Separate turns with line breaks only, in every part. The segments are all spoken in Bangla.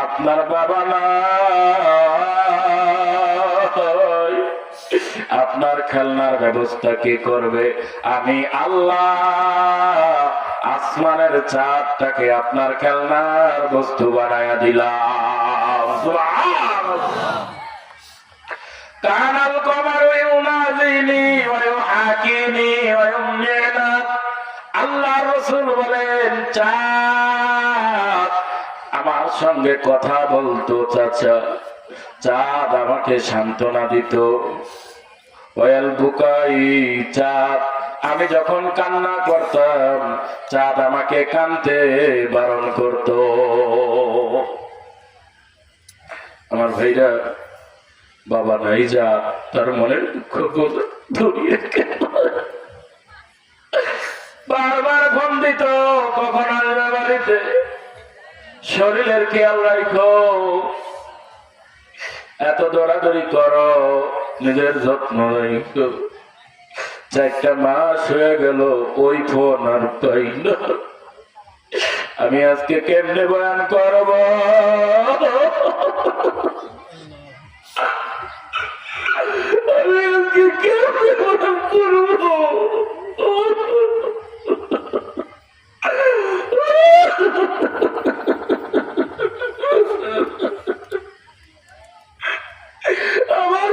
আপনার বাবা নাই, আপনার খেলনার ব্যবস্থা কে করবে? আমি আল্লাহ আসমানের চাঁদটাকে আপনার খেলনার বস্তু বানায়া দিলাম। সুবহানাল্লাহ। কানাল কমারু ইউনাজিনি ওয়া ইউহাকিনি ওয়া ইউমিনা। আল্লাহ রাসূল বলেন, চাঁদ আমার সঙ্গে কথা বলতো। চাচা, চাঁদ আমাকে সান্ত্বনা দিত। ওয়াল বুকাই, চাঁদ আমি যখন কান্না করতাম চাঁদ আমাকে কাঁদতে বারণ করত। আমার ভাইরা, বাবা নাই যা তার মনের দুঃখ ধরিয়ে বারবার ফোন দিত, কখন আসবে বাড়িতে, শরীরের খেয়াল রাখো, এত দৌড়াদৌড়ি করো, নিজের যত্ন রাখো। 4টা মাস হয়ে গেল ওই ফোন আর পাই না। আমি আজকে কেমনে বয়ান করব? আমি আজকে কেমনে বয়ান করব? আমার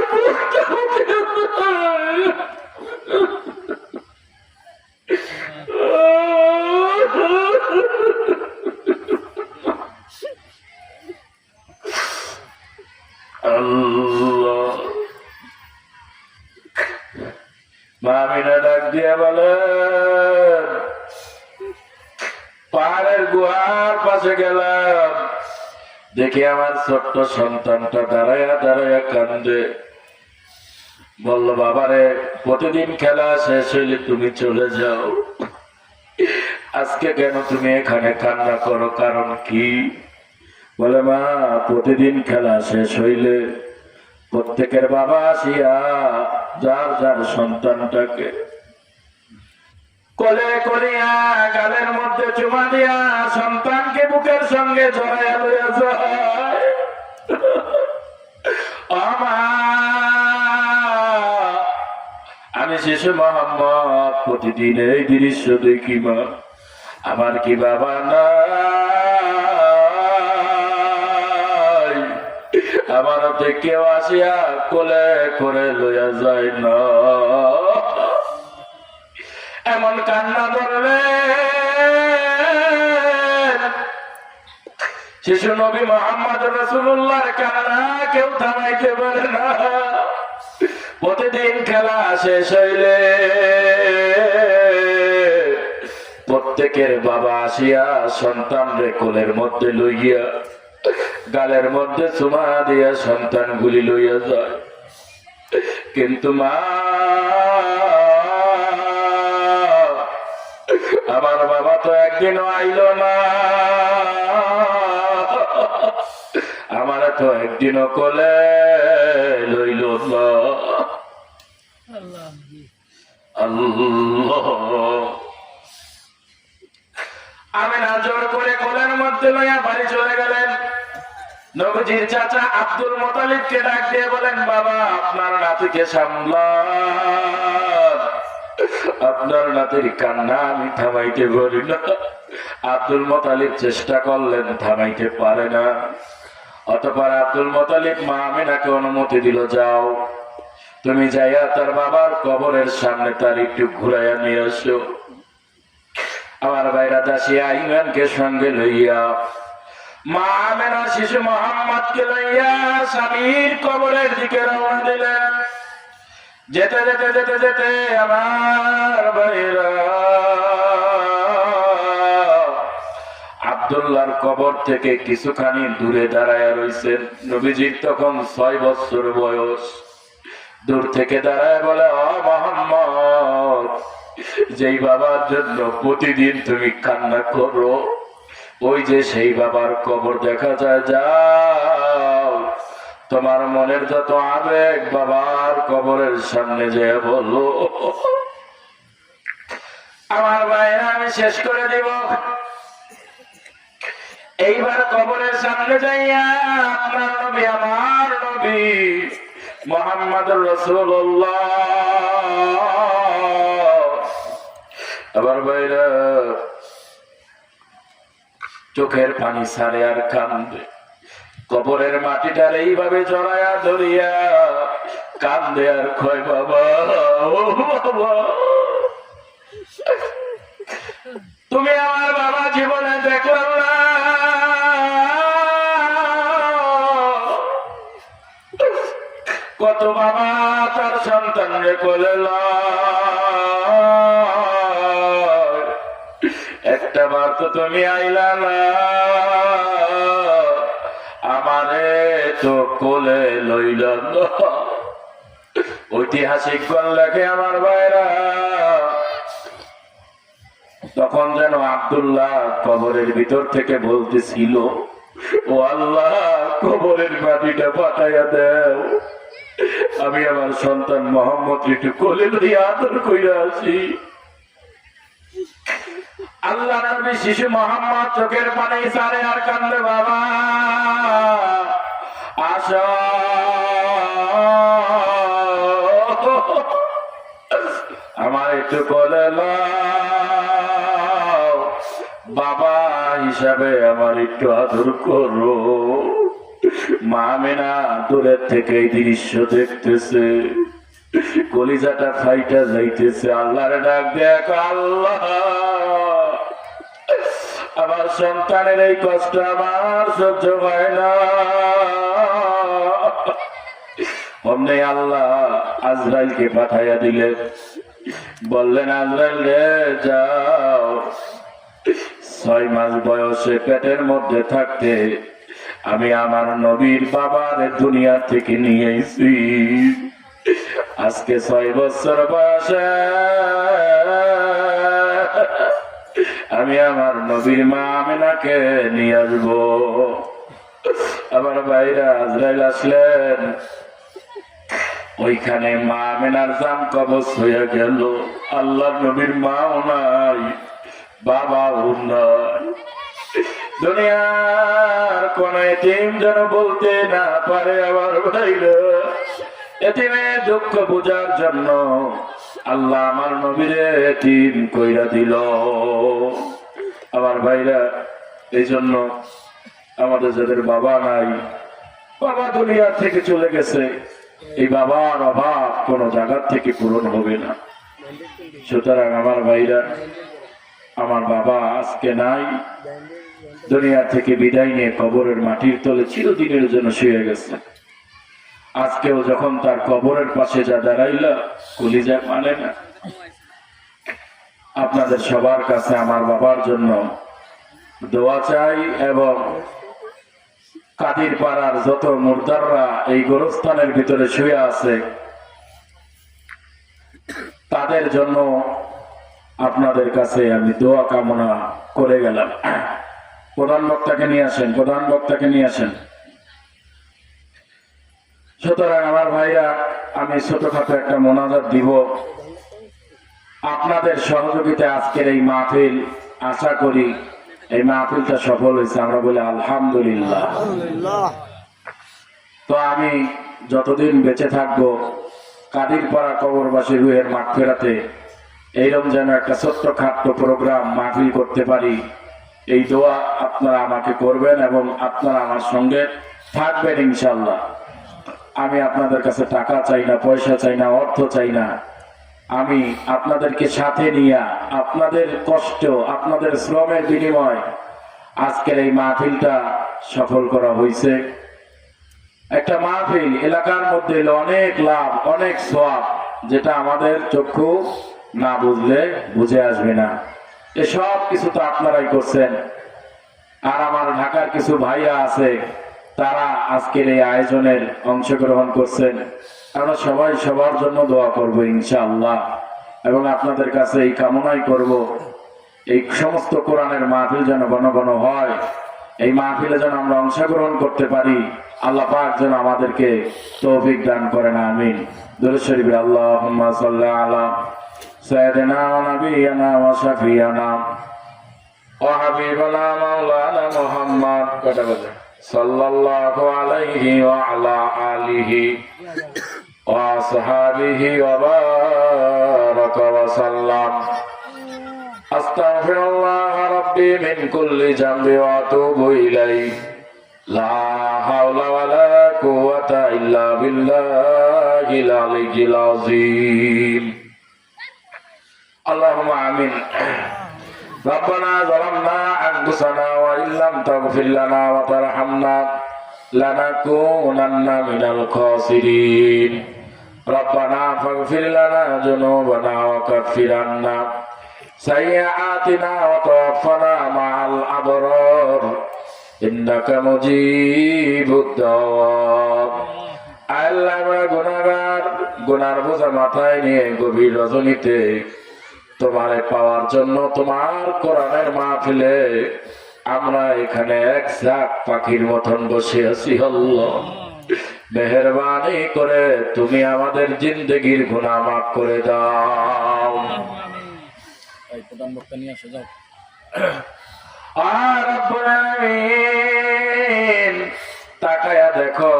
মামিনা ডাক দিয়ে বলেন, পাহাড়ের গুহার পাশে গেলাম, দেখি আমার ছোট্ট সন্তানটা দাঁড়াইয়া দাঁড়াইয়া কান্দে। বলল, বাবারে, প্রতিদিন খেলা শেষ হইলে তুমি চলে যাও, আজকে কেন তুমি এখানে কান্না করো, কারণ কি? বলে, মা, প্রতিদিন খেলা শেষ হইলে প্রত্যেকের বাবা আসিয়া যার যার সন্তানটাকে কোলে করিয়া গালের মধ্যে চুমা দিয়া সন্তানকে বুকের সঙ্গে জড়াইয়া লইয়া যায়। আমি শিশু মোহাম্মদ প্রতিদিন এই দৃশ্য দেখি। মা, আমার কি বাবা নাই? আমার কেউ আসিয়া কোলে করে লইয়া যায় না। এমন কান্না ধরলে শিশু নবী মুহাম্মদ রাসূলুল্লাহর কান্না কেউ থামাইতে পারে না। প্রতিদিন খেলা শেষ হইলে প্রত্যেকের বাবা আসিয়া সন্তানরে কোলের মধ্যে লইয়া গালের মধ্যে চুমা দিয়া সন্তান গুলি লইয়া যায়। কিন্তু মা, আমার বাবা তো একদিনও আইল না, আমার তো একদিনও কোলে লইল না। আল্লাহ, আমিনা জোর করে কোলের মধ্যে লইয়া বাড়ি চলে গেলেন। নবীজির চাচা আব্দুল মুত্তালিবকে ডাক দিয়ে বলেন, বাবা, আপনার নাতিকে সামলান, আপনার নাতির কান্না আমি থামাইতে পারি না। আব্দুল মুত্তালিব চেষ্টা করলেন, থামাইতে পারে না। অতঃপর আব্দুল মুত্তালিব মা আমিনাকে অনুমতি দিল, যাও, তুমি যাইয়া তার বাবার কবরের সামনে তার একটু ঘুরাইয়া নিয়ে আসো। আমার ভাইরা দাসিয়া ইমানকে সঙ্গে লইয়া মা আমিনা শিশু মুহাম্মদকে লইয়া স্বামীর কবরের দিকে রওনা দিলেন। যেতে যেতে যেতে যেতে আমার ভাইরা আব্দুল্লাহর কবর থেকে কিছুখানি দূরে দাঁড়ায়া রইছেন। নবীজির তখন 6 বছর বয়স। দূর থেকে দাঁড়ায় বলে, ও মুহাম্মদ, যেই বাবার জন্য প্রতিদিন তুমি কান্না করো, ওই যে সেই বাবার কবর দেখা যায়, যাও, তোমার মনের যত আবেগ বাবার কবরের সামনে যেয়ে বলো। আমার ভাইরা, আমি শেষ করে দিব। এইবার কবরের সামনে যাইয়া আপনার নবী আমার নবী মুহাম্মদুর রাসূলুল্লাহ আবার বাইরে চোখের পানি ছাড়ে আর কান্দে। কবরের মাটিটার এইভাবে জড়ায়া ধরিয়া কান্দে আর কয় বাবা ও বাবা, তুমি আমার বাবা জীবনে দেখলাম না, কত বাবা তার সন্তানরে কোলে লয়, একটা বার তো তুমি আইলা না, আমারে তো কোলে লইল না। ঐতিহাসিক গণ লেখে আমার ভাইরা, তখন যেন আব্দুল্লাহ কবরের ভিতর থেকে বলতেছিল, ও আল্লাহ কবরের মাটিটা পাঠাইয়া দেও, আমি আমার সন্তান মোহাম্মদ একটু কোলে লইয়া আদর কইরা আসি। আল্লাহ নবী শিশু মোহাম্মদ চোখের পানি ছাড়ে আর কান্দে, বাবা আসো আমার একটু কোলে লও, বাবা হিসাবে আমার একটু আদর করো। মা আমেনা দূরের থেকে এই দৃশ্য দেখতেছে, কলিজাটা ফাইটা যাইতেছে, আল্লাহর ডাক দেখ, আল্লাহ আমার সন্তানের এই কষ্ট আমার সহ্য হয় না। অমনি আল্লাহ আজরাইলকে পাঠাইয়া দিলেন, বললেন আজরাইল রে যাও, 6 মাস বয়সে পেটের মধ্যে থাকতে আমি আমার নবীর বাবার দুনিয়া থেকে নিয়ে এসেছি, আজকে 6 বছর বয়সে আমি আমার নবীর মা আমেনাকে নিয়ে আসবো। আমার ভাইরা আজরাইল আসলেন, ওইখানে মা আমেনার জান কবজ হয়ে গেল, আল্লাহ নবীর মাও নাই বাবাও নাই। দুনিয়ার কোন এতিম যেন বলতে না পারে আমার ভাইরা, এতিমের দুঃখ বোঝার জন্য আল্লাহ আমার নবীরে এতিম কইরা দিল। আমার ভাইরা এই জন্য আমাদের যাদের বাবা নাই, বাবা দুনিয়া থেকে চলে গেছে, এই বাবার অভাব কোন জায়গার থেকে পূরণ হবে না। সুতরাং আমার ভাইরা, আমার বাবা আজকে নাই, দুনিয়া থেকে বিদায় নিয়ে কবরের মাটির তলে চিরদিনের জন্য শুয়ে গেছে। আজকেও যখন তার কবরের পাশে যা দাঁড়াইল, কলিজা মানে না। আপনাদের সবার কাছে আমার বাবার জন্য দোয়া চাই, এবং কাদির পাড়ার যত মুর্দাররা এই গোরস্থানের ভিতরে শুয়ে আছে তাদের জন্য আপনাদের কাছে আমি দোয়া কামনা করে গেলাম। প্রধান বক্তাকে নিয়ে আসেন, প্রধান বক্তাকে নিয়ে আসেন। সুতরাং আমার ভাইরা, আমি ছোটখাটো একটা মোনাজাত দিব। আপনাদের সহযোগিতা আজকের এই মাহফিল, আশা করি এই মাহফিলটা সফল হয়েছে, আমরা বলি আলহামদুলিল্লাহ। তো আমি যতদিন বেঁচে থাকবো, কাদির পাড়া কবরবাসী রুহের মাগফিরাতে এইরকম যেন একটা ছোট্ট খাট্ট প্রোগ্রাম মাহফিল করতে পারি, এই দোয়া আপনারা আমাকে করবেন এবং আপনারা আমার সঙ্গে থাকবেন ইনশাল্লাহ। আমি আপনাদের কাছে টাকা চাই না, পয়সা চাই না, অর্থ চাই না। আমি আপনাদেরকে সাথে নিয়ে আপনাদের কষ্ট, আপনাদের শ্রমের বিনিময় আজকের এই মাহফিলটা সফল করা হয়েছে। একটা মাহফিল এলাকার মধ্যে অনেক লাভ, অনেক সওয়াব, যেটা আমাদের চক্ষু না বুঝলে বুঝে আসবে না। এসব কিছু তো আপনারাই করছেন। আর আমার ঢাকার কিছু ভাইয়া আছে, তারা আজকের এই আয়োজনের অংশগ্রহণ করছেন। আমরা সবাই সবার জন্য দোয়া করব ইনশাআল্লাহ, এবং আপনাদের কাছে এই কামনাই করব, এই সমস্ত কোরআনের মাহফিল যেন ঘন ঘন হয়, এই মাহফিলে যেন আমরা অংশগ্রহণ করতে পারি। আল্লাহ পাক যেন আমাদেরকে তৌফিক দান করেন, আমিন। দুরূদ শরীফ, আল্লাহুম্মা সাল্লি আলা সাইয়্যিদিনা ওয়া নাবিয়িনা ওয়া শাফিয়ানা وحبيبنا مولانا محمد صلى الله عليه وعلى آله وصحابه وبارك وسلم أستغفر الله ربي من كل ذنب وأتوب إليه لا حول ولا قوة إلا بالله العلي العظيم اللهم آمين ربنا ظلمنا أنفسنا وإن لم تغفر لنا وترحمنا لنكونن من الخاسرين ربنا فاغفر لنا ذنوبنا وكفر عنا سيئاتنا وتوفنا مع الأبرار إنك مجيب الدعوات আল্লাহ আমরা গুনার বোঝা মাথায় নিয়ে গভীর রজনীতে তোমারে পাওয়ার জন্য তোমার কোরআনের মাহফিলে আমরা এখানে এক ঝাঁক পাখির মতন বসে আছি আল্লাহ মেহেরবানি করে তুমি আমাদের জিন্দেগির গুনাহ মাফ করে দাও প্রধান বক্তা নিয়ে আসো যাও আর রব্বুল আলামিন তাকায়া দেখো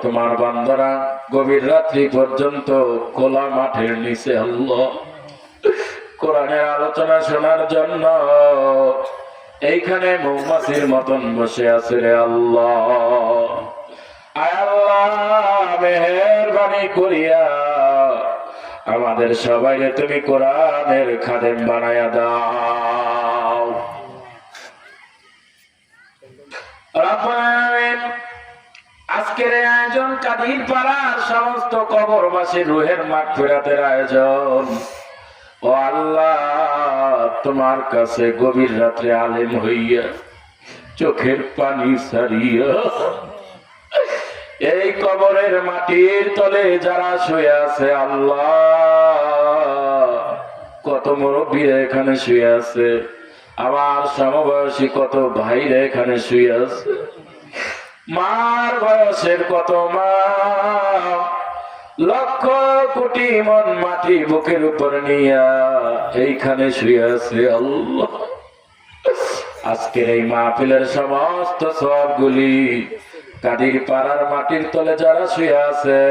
তোমার বান্দারা গভীর রাত্রি পর্যন্ত খোলা মাঠের নিচে আল্লাহ কোরআনের আলোচনা শোনার জন্য এইখানে মৌমাছির মতন বসে আছে রে আল্লাহ আয় আল্লাহ মেহেরবানি করিয়া আমাদের সবাইকে তুমি কোরআনের খাদেম বানায়া দাও আজকের আয়োজন কাদির পাড়ার সমস্ত কবরবাসীর রুহের মাগফিরাতের আয়োজন ও আল্লাহ তোমার কাছে গভীর রাত্রে আলেম হইয়া চোখের পানি সারিয়া এই কবরের মাটির তলে যারা শুয়ে আছে আল্লাহ কত মুরব্বীরা এখানে শুয়ে আছে আমার সমবয়সী কত ভাইরা এখানে শুয়ে আছে মার বয়সের কত মা লক্ষ কোটি মন মাটি বুকের উপর নিয়া এইখানে শুয়ে আছে আল্লাহ আজকের এই মাহফিলের সমস্ত সবগুলি কাদির পাড়ার মাটির তলে যারা শুয়ে আছে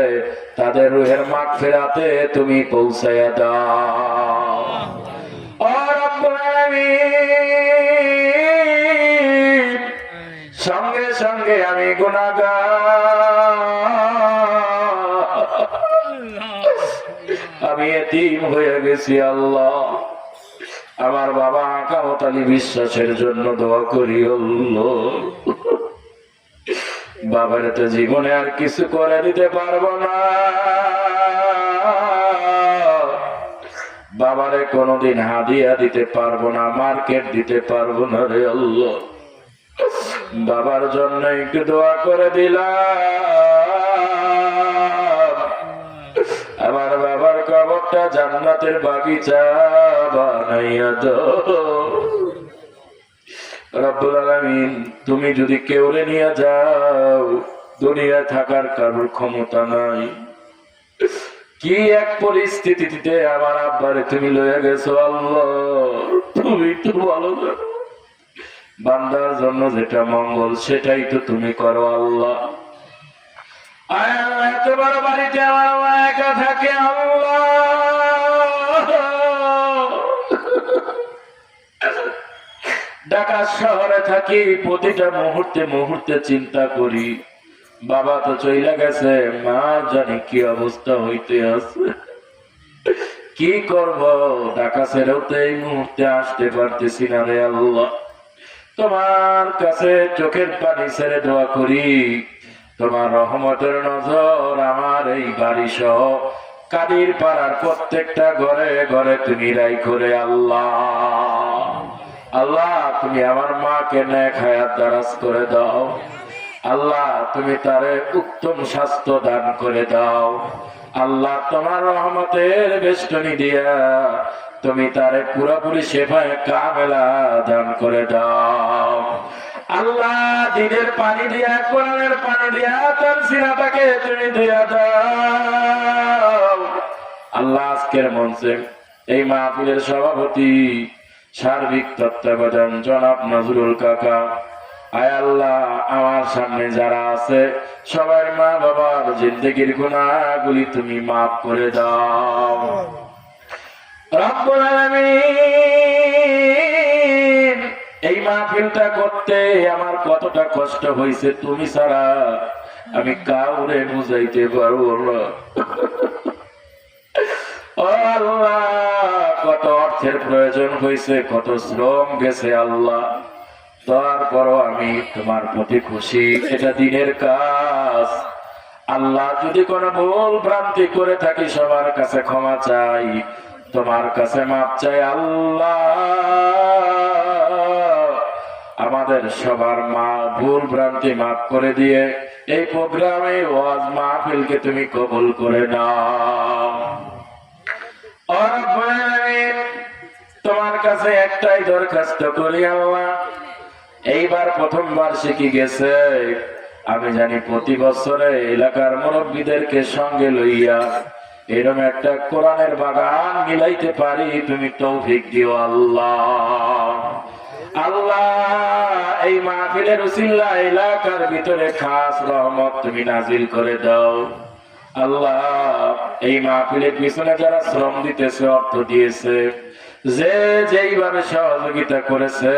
তাদের রুহের মাগফিরাতে তুমি পৌঁছায়া দাও ও রব্বুল আলামিন সঙ্গে সঙ্গে আমি গুনাহগার আমি এতিম হয়ে গেছি আল্লাহ আমার বাবা আকামত আলী বিশ্বাসের জন্য দোয়া করি আল্লাহ বাবার তো জীবনে আর কিছু করে দিতে পারবো না বাবারে কোনোদিন হাদিয়া দিতে পারবো না মার্কেট দিতে পারবো না রে আল্লাহ বাবার জন্য একটু দোয়া করে দিলাম আমার বাবার কবরটা জান্নাতের বাগিচা বানাইয়া দাও রব্বুল আলামিন তুমি যদি কেউরে নিয়ে যাও দুনিয়ায় থাকার কারোর ক্ষমতা নাই কি এক পরিস্থিতিতে আমার আব্বারে তুমি লয়ে গেছো আল্লাহ তুমি তো ভালো জানো বান্দার জন্য যেটা মঙ্গল সেটাই তো তুমি করো আল্লাহ এত বড় বাড়িতে আমার মা একা থাকে আল্লাহ ঢাকা শহরে থাকি প্রতিটা মুহূর্তে মুহূর্তে চিন্তা করি বাবা তো চইলা গেছে মা জানি কি অবস্থা হইতে আছে কি করব ঢাকা ছেড়েও তো এই মুহূর্তে আসতে পারতেছি না রে আল্লাহ তোমার কাছে চোখের পানি ছেড়ে দোয়া করি তোমার রহমতের নজর আমার এই বাড়ি সহ কাদির পাড়ার প্রত্যেকটা ঘরে ঘরে তুমি রাইখো রে আল্লাহ আল্লাহ তুমি আমার মাকে নেক হায়াত দারাজ করে দাও আল্লাহ তুমি তারে উত্তম স্বাস্থ্য দান করে দাও আল্লাহ তোমার রহমতের বেষ্টনী দিয়া তুমি তারে পুরোপুরি সেবায় কামেলা দান করে দাও আল্লাহ দিনের পানি দিয়া কোরআনের পানি দিয়া তার সিনাটাকে তুমি দিয়া দাও আল্লাহ আজকের মঞ্চে এই মাহফিলের সভাপতি সার্বিক তত্ত্বাবধান জনাব নজরুল কাকা। আয় আল্লাহ, আমার সামনে যারা আছে সবার মা বাবার জিন্দেগির গুনাহগুলি তুমি মাফ করে দাও রব্বুল আলামিন। এই মাহফিলটা করতে আমার কতটা কষ্ট হয়েছে, তুমি ছাড়া আমি কাউরে বুঝাইতে পারবো না। ও আল্লাহ, কত অর্থের প্রয়োজন হয়েছে, কত শ্রম গেছে আল্লাহ, তারপরও আমি তোমার প্রতি খুশি। এটা দিনের কাজ আল্লাহ। যদি কোনো ভুল ভ্রান্তি করে থাকি সবার কাছে ক্ষমা চাই, তোমার কাছে মাপ চাই আল্লাহ। আমাদের সবার মা ভুল ভ্রান্তি মাফ করে দিয়ে এই প্রোগ্রামে ওয়াজ মাহফিলকে তুমি কবুল করে নাও। তোমার কাছে একটাই দরখাস্ত করি আল্লাহ, এইবার প্রথম বার্ষিকী গেছে, আমি জানি প্রতি বছরে এলাকার মুরব্বীদেরকে সঙ্গে লইয়া এরকম একটা কোরআনের বাগান মিলাইতে পারি, তুমি তৌফিক দিও আল্লাহ। আল্লাহ, এই মাহফিলের উসিলা এলাকার ভিতরে খাস রহমত তুমি নাজিল করে দাও আল্লাহ। এই মাহফিলের পিছনে যারা শ্রম দিতেছে, অর্থ দিয়েছে, যে যেইভাবে সহযোগিতা করেছে,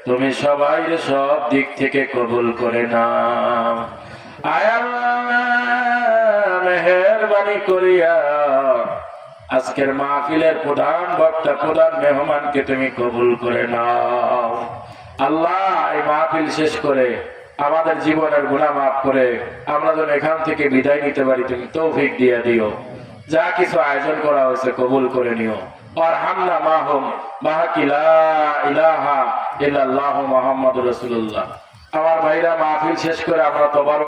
তুমি সবাই সব দিক থেকে কবুল করে নাও। আয় আল্লাহ, মেহেরবানি করিয়া আজকের মাহফিলের প্রধান বক্তা, প্রধান মেহমানকে তুমি কবুল করে নাও আল্লাহ। এই মাহফিল শেষ করে আমাদের জীবনের গুনাহ মাফ করে আমরা যেন এখান থেকে বিদায় নিতে পারি, তুমি তৌফিক দিয়ে দিও। যা কিছু আয়োজন করা হয়েছে কবুল করে নিও। আর হামনা মাহুম মাহাকি লা ইলাহা ইল্লাল্লাহু মুহাম্মাদুর রাসূলুল্লাহ। আমার ভাইরা, মাহফিল শেষ করে আমরা তবার